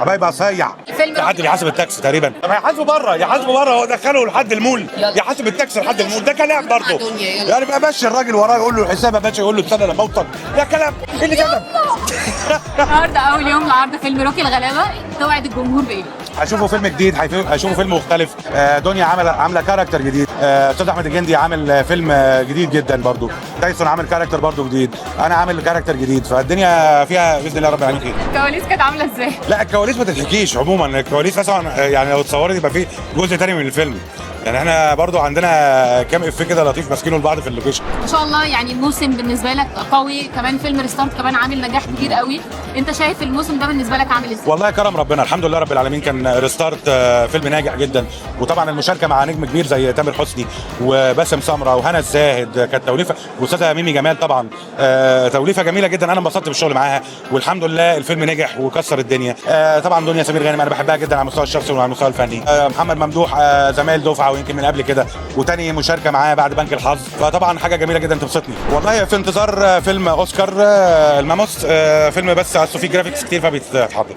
حبايبي صيع. الفيلم في حد بيحاسب التاكسي تقريبا. طب هيحاسبه بره، يحاسبه بره، هو دخله لحد المول يحاسب التاكسي لحد المول. ده كلام برضه يعني. بقى ماشي الراجل وراه يقول له الحساب يا باشا، يقول له استنى لما اوصل. ده كلام ايه اللي كده؟ النهارده اول يوم لعرض فيلم روكي الغلابه، توعد الجمهور بايه؟ هشوفوا فيلم جديد، هيشوفوا فيلم مختلف. دنيا عامله كاركتر جديد. استاذ احمد الجندي عامل فيلم جديد جدا برضو. تايسون عامل كاركتر برضو جديد. انا عامل كاركتر جديد، فالدنيا فيها باذن الله رب العالمين خير. الكواليس كانت عامله ازاي؟ لا الكواليس ما تتحكيش عموما. الكواليس مثلا يعني لو اتصورت يبقى في جزء تاني من الفيلم. يعني احنا برضو عندنا كام افيه كده لطيف ماسكينه لبعض في اللوكيشن. ما شاء الله، يعني الموسم بالنسبه لك قوي، كمان فيلم ريستارت كمان عامل نجاح كبير قوي. انت شايف الموسم ده بالنسبه لك عامل ازاي؟ والله كرم ربنا الحمد لله رب العالمين. كان ريستارت فيلم ناجح جدا، وطبعا المشاركه مع نجم كبير زي تامر حسني وباسم سمره وهنا الزاهد كانت توليفه، واستاذه ميمي جمال طبعا توليفه جميله جدا. انا انبسطت بالشغل معاها والحمد لله الفيلم نجح وكسر الدنيا. طبعا دنيا سمير غانم انا بحبها جدا على المستوى الشخصي وعلى المستوى الفني. محمد ممدوح زمايل دفعه ويمكن من قبل كده، وتاني مشاركه معاه بعد بنك الحظ، فطبعا حاجه جميله جدا تبسطني. والله في انتظار فيلم اوسكار الماموس، فيلم بس عايزه فيه جرافيكس كتير فبيتحضر.